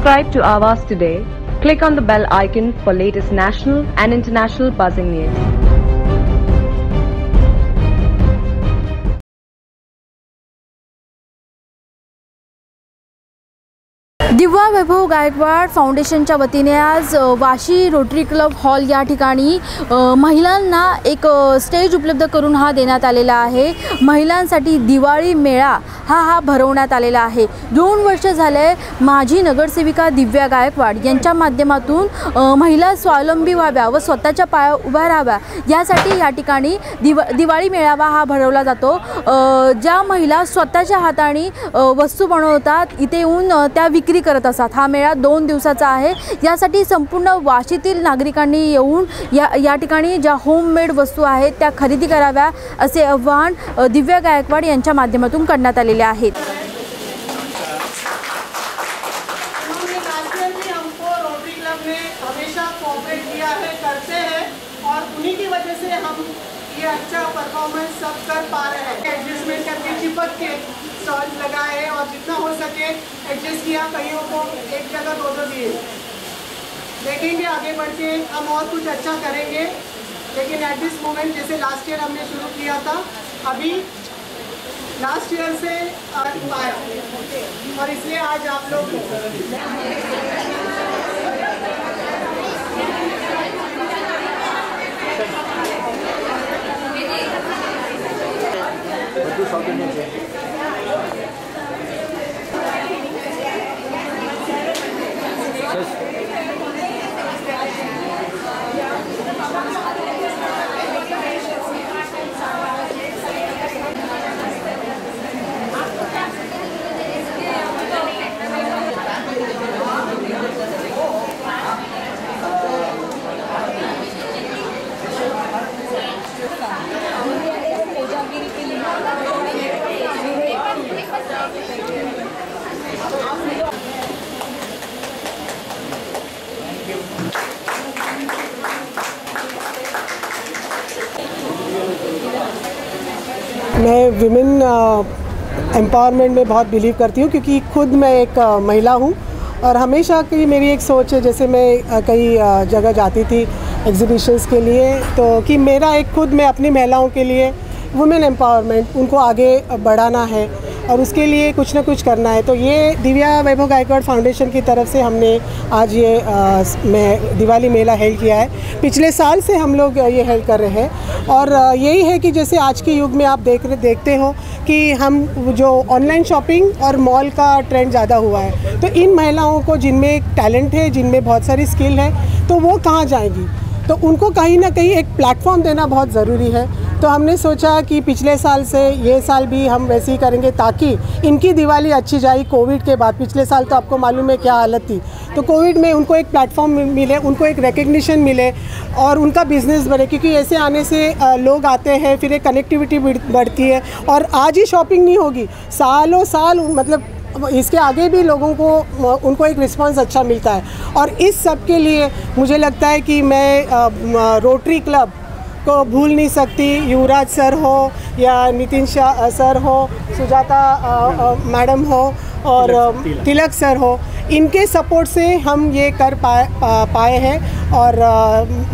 Subscribe to Awaaz today. Click on the bell icon for latest national and international buzzing news. Divya वैभव गायकवाड फाउंडेशनच्या वतीने आज Vashi rotary club hall या ठिकाणी महिलांना एक स्टेज उपलब्ध करून हा देण्यात आलेला आहे। महिलांसाठी दिवाळी मेळा हा भरवण्यात आलेला आहे। 2 वर्ष झाले माजी नगरसेविका दिव्या गायकवाड यांच्या माध्यमातून महिला स्वावलंबी व्हाव्या व स्वतःच्या पायावर उभ्या राहाव्या यासाठी या ठिकाणी दिवाळी मेळावा हा भरवला जातो। ज्या महिला स्वतःच्या हाताने वस्तू बनवतात इथे येऊन त्या विक्री करत असतात। हा मेळा 2 दिवसाचा आहे। यासाठी संपूर्ण वाशीतील नागरिकांनी येऊन या ठिकाणी ज्या होममेड वस्तू आहेत त्या खरेदी कराव्या असे आवाहन दिव्या गायकवाड यांच्या माध्यमातून करण्यात आलेले आहे। ये अच्छा परफॉर्मेंस सब कर पा रहे हैं। एडजस्टमेंट करके चिपक के स्टॉल्स लगाए और जितना हो सके एडजस्ट किया, कईयों को एक जगह 2 दिए। देखेंगे आगे बढ़ के हम और कुछ अच्छा करेंगे, लेकिन एट दिस मोमेंट जैसे लास्ट ईयर हमने शुरू किया था, अभी लास्ट ईयर से आया और इसलिए आज आप लोग South Indian मैं विमेन एम्पावरमेंट में बहुत बिलीव करती हूँ, क्योंकि खुद मैं एक महिला हूँ और हमेशा की मेरी एक सोच है, जैसे मैं कई जगह जाती थी एग्जीबिशंस के लिए, तो कि मेरा एक खुद मैं अपनी महिलाओं के लिए वुमेन एम्पावरमेंट उनको आगे बढ़ाना है और उसके लिए कुछ ना कुछ करना है। तो ये दिव्या वैभव गायकवाड फाउंडेशन की तरफ से हमने आज ये दिवाली मेला हेल्ड किया है। पिछले साल से हम लोग ये हेल्ड कर रहे हैं और यही है कि जैसे आज के युग में आप देखते हो कि हम जो ऑनलाइन शॉपिंग और मॉल का ट्रेंड ज़्यादा हुआ है, तो इन महिलाओं को जिनमें एक टैलेंट है, जिनमें बहुत सारी स्किल है, तो वो कहाँ जाएंगी, तो उनको कहीं ना कहीं एक प्लेटफॉर्म देना बहुत ज़रूरी है। तो हमने सोचा कि पिछले साल से ये साल भी हम वैसे ही करेंगे ताकि इनकी दिवाली अच्छी जाए। कोविड के बाद पिछले साल तो आपको मालूम है क्या हालत थी, तो कोविड में उनको एक प्लेटफॉर्म मिले, उनको एक रिकग्निशन मिले और उनका बिज़नेस बढ़े, क्योंकि ऐसे आने से लोग आते हैं, फिर एक कनेक्टिविटी बढ़ती है और आज ही शॉपिंग नहीं होगी, सालों साल मतलब इसके आगे भी लोगों को उनको एक रिस्पांस अच्छा मिलता है। और इस सब के लिए मुझे लगता है कि मैं रोटरी क्लब को भूल नहीं सकती। युवराज सर हो या नितिन शाह सर हो, सुजाता मैडम हो और तिलक सर हो, इनके सपोर्ट से हम ये कर पाए हैं। और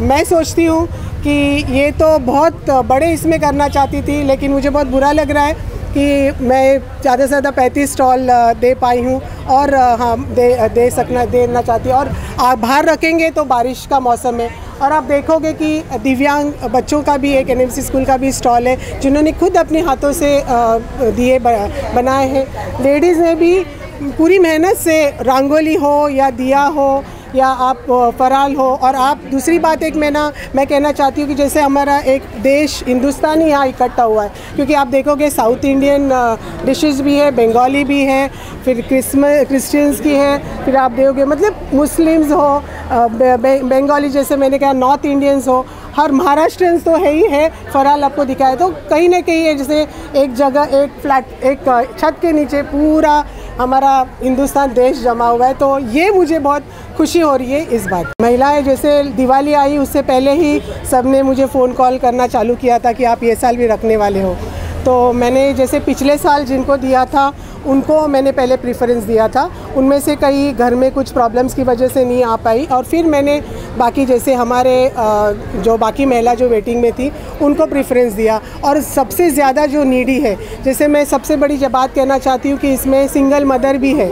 मैं सोचती हूँ कि ये तो बहुत बड़े इसमें करना चाहती थी, लेकिन मुझे बहुत बुरा लग रहा है कि मैं ज़्यादा से ज़्यादा 35 स्टॉल दे पाई हूँ और हाँ देना चाहती हूँ। और बाहर रखेंगे तो बारिश का मौसम है और आप देखोगे कि दिव्यांग बच्चों का भी एक एनएमसी स्कूल का भी स्टॉल है, जिन्होंने खुद अपने हाथों से दिए बनाए हैं। लेडीज़ ने भी पूरी मेहनत से रंगोली हो या दिया हो या आप फराल हो। और आप दूसरी बात एक मैं कहना चाहती हूँ कि जैसे हमारा एक देश हिंदुस्तान ही यहाँ इकट्ठा हुआ है, क्योंकि आप देखोगे साउथ इंडियन डिशेस भी है, बंगाली भी है, फिर क्रिश्चियंस की है, फिर आप देखोगे मतलब मुस्लिम्स हो, बंगाली जैसे मैंने कहा नॉर्थ इंडियंस हो, हर महाराष्ट्रियंस तो है ही है। फराल आपको दिखाया तो कहीं ना कहीं है, जैसे एक जगह एक छत के नीचे पूरा हमारा हिंदुस्तान देश जमा हुआ है। तो ये मुझे बहुत खुशी हो रही है इस बात। महिलाएं जैसे दिवाली आई उससे पहले ही सब ने मुझे फ़ोन कॉल करना चालू किया था कि आप ये साल भी रखने वाले हो, तो मैंने जैसे पिछले साल जिनको दिया था उनको मैंने पहले प्रेफरेंस दिया था, उनमें से कई घर में कुछ प्रॉब्लम्स की वजह से नहीं आ पाई और फिर मैंने बाकी जैसे हमारे जो बाकी महिला जो वेटिंग में थी उनको प्रेफरेंस दिया। और सबसे ज़्यादा जो नीडी है, जैसे मैं सबसे बड़ी बात कहना चाहती हूँ कि इसमें सिंगल मदर भी है,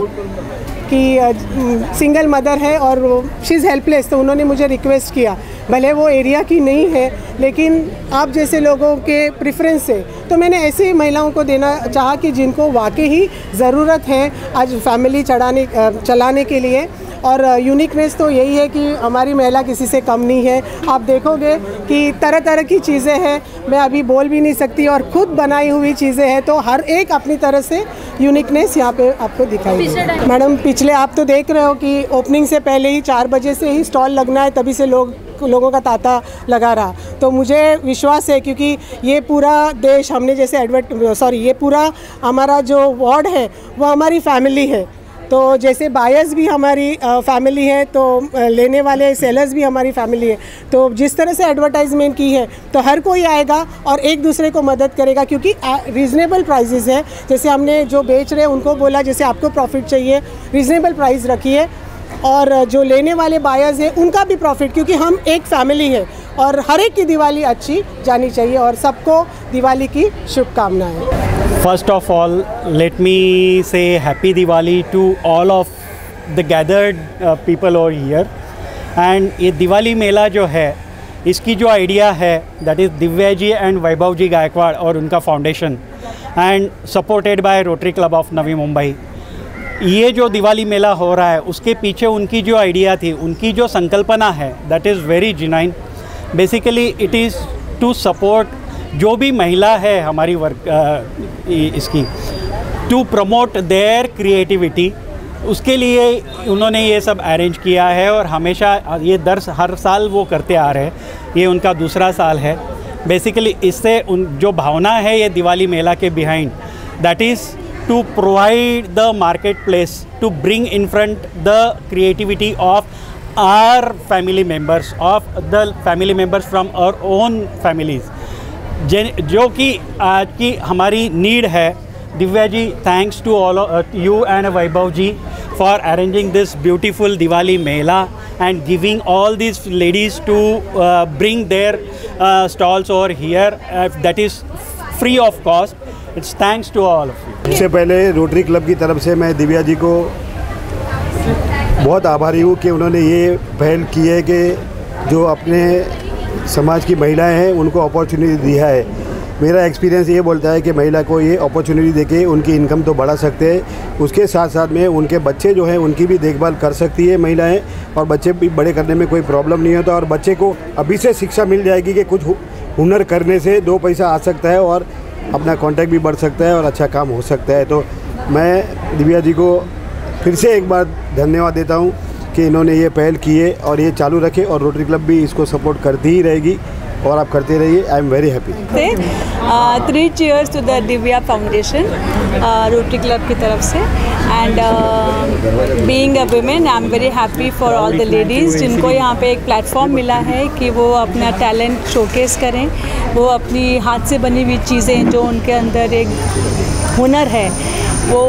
कि सिंगल मदर है और शी इज़ हेल्पलेस, तो उन्होंने मुझे रिक्वेस्ट किया, भले वो एरिया की नहीं है लेकिन आप जैसे लोगों के प्रेफरेंस से, तो मैंने ऐसे महिलाओं को देना चाहा कि जिनको वाकई ही ज़रूरत है आज फैमिली चलाने के लिए। और यूनिकनेस तो यही है कि हमारी महिला किसी से कम नहीं है। आप देखोगे कि तरह तरह की चीज़ें हैं, मैं अभी बोल भी नहीं सकती, और खुद बनाई हुई चीज़ें हैं, तो हर एक अपनी तरह से यूनिकनेस यहाँ पे आपको दिखाई देगी। मैडम पिछले आप तो देख रहे हो कि ओपनिंग से पहले ही 4 बजे से ही स्टॉल लगना है, तभी से लोगों का तांता लगा रहा। तो मुझे विश्वास है क्योंकि ये पूरा देश हमने जैसे ये पूरा हमारा जो वार्ड है वो हमारी फैमिली है, तो जैसे बायर्स भी हमारी फैमिली है, तो लेने वाले सेलर्स भी हमारी फैमिली है। तो जिस तरह से एडवर्टाइजमेंट की है तो हर कोई आएगा और एक दूसरे को मदद करेगा, क्योंकि रीज़नेबल प्राइसेस है। जैसे हमने जो बेच रहे हैं उनको बोला जैसे आपको प्रॉफिट चाहिए रीज़नेबल प्राइस रखिए, और जो लेने वाले बायर्स हैं उनका भी प्रॉफिट, क्योंकि हम एक फैमिली है और हर एक की दिवाली अच्छी जानी चाहिए। और सबको दिवाली की शुभकामनाएं। First of all, let me say Happy Diwali to all of the gathered people over here. And ये दिवाली मेला जो है, इसकी जो आइडिया है that is Divya ji and Vaibhav ji Gaikwad और उनका foundation and supported by Rotary Club of Navi Mumbai. ये जो दिवाली मेला हो रहा है उसके पीछे उनकी जो आइडिया थी, उनकी जो संकल्पना है that is very genuine. Basically it is to support जो भी महिला है हमारी इसकी टू प्रमोट देयर क्रिएटिविटी, उसके लिए उन्होंने ये सब अरेंज किया है और हमेशा ये हर साल वो करते आ रहे हैं। ये उनका दूसरा साल है। बेसिकली इससे जो भावना है ये दिवाली मेला के behind, that is to provide the market place to bring in front the creativity of our family members from our own families, जो कि आज की हमारी नीड है। Divya ji, thanks to all you and Vaibhav ji for arranging this beautiful Diwali mela and giving all this ladies to bring their stalls over here, that is free of cost. It's thanks to all of you. इससे पहले rotary Club की तरफ से मैं दिव्या जी को बहुत आभारी हूँ कि उन्होंने ये पहल की है कि जो अपने समाज की महिलाएं हैं उनको अपॉर्चुनिटी दिया है। मेरा एक्सपीरियंस ये बोलता है कि महिला को ये अपॉर्चुनिटी देके उनकी इनकम तो बढ़ा सकते हैं, उसके साथ साथ में उनके बच्चे जो हैं उनकी भी देखभाल कर सकती है महिलाएं, और बच्चे भी बड़े करने में कोई प्रॉब्लम नहीं होता, और बच्चे को अभी से शिक्षा मिल जाएगी कि कुछ हुनर करने से 2 पैसा आ सकता है और अपना कॉन्टैक्ट भी बढ़ सकता है और अच्छा काम हो सकता है। तो मैं दिव्या जी को फिर से एक बार धन्यवाद देता हूँ कि इन्होंने ये पहल की है और ये चालू रखे, और रोटरी क्लब भी इसको सपोर्ट करती ही रहेगी और आप करते रहिए। I am very happy. 3 cheers to the Divya foundation Rotary Club की तरफ से, and being a women I am very happy for all the ladies जिनको यहाँ पे एक प्लेटफॉर्म मिला है कि वो अपना टैलेंट शोकेस करें, वो अपनी हाथ से बनी हुई चीज़ें जो उनके अंदर एक हुनर है वो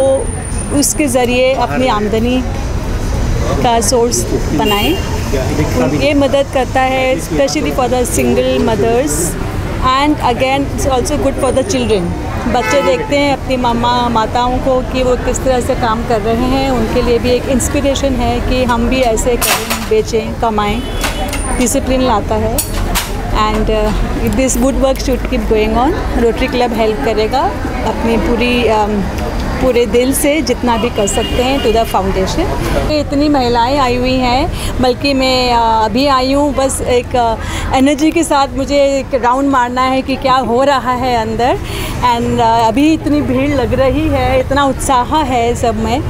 उसके ज़रिए अपनी आमदनी का सोर्स बनाएं। ये मदद करता है specially for the single mothers, and again it's also good for the children. बच्चे देखते हैं अपनी माताओं को कि वो किस तरह से काम कर रहे हैं, उनके लिए भी एक इंस्पिरेशन है कि हम भी ऐसे करें, बेचें, कमाएं। डिसिप्लिन लाता है, and this good work should keep going on. Rotary club help करेगा अपनी पूरे दिल से जितना भी कर सकते हैं टू द फाउंडेशन। इतनी महिलाएं आई हुई हैं, बल्कि मैं अभी आई हूँ बस एक एनर्जी के साथ, मुझे एक राउंड मारना है कि क्या हो रहा है अंदर, एंड अभी इतनी भीड़ लग रही है, इतना उत्साह है सब में।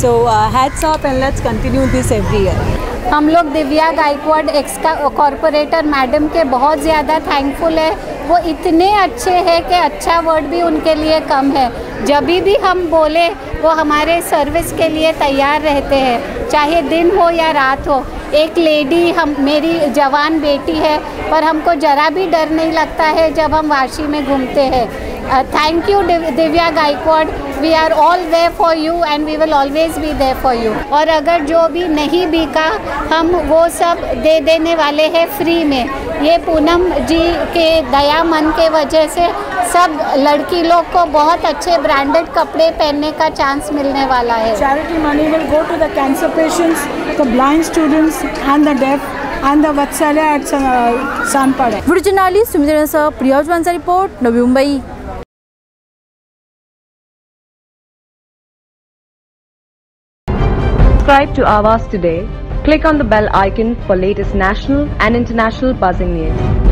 So hats off and let's continue this every year. हम लोग Divya Gaikwad ex corporator madam के बहुत ज़्यादा थैंकफुल है। वो इतने अच्छे हैं कि अच्छा वर्ड भी उनके लिए कम है। जब भी हम बोले वो हमारे सर्विस के लिए तैयार रहते हैं, चाहे दिन हो या रात हो। एक लेडी मेरी जवान बेटी है, पर हमको ज़रा भी डर नहीं लगता है जब हम वाशी में घूमते हैं। Thank you Divya Gaikwad, we are all there for you and we will always be there for you. और अगर जो भी नहीं बिका हम वो सब दे देने वाले हैं फ्री में। ये पूनम जी के दया मन के वजह से सब लड़की लोग को बहुत अच्छे ब्रांडेड कपड़े पहनने का चांस मिलने वाला है। Charity money will go to the cancer patients, the blind students and the deaf and the Vatsalya at Sanpada. Video journalist सुमित्रांसह प्रिया उजवांचा रिपोर्ट, Navi Mumbai. Subscribe to Awaaz today. Click on the bell icon for latest national and international buzzing news.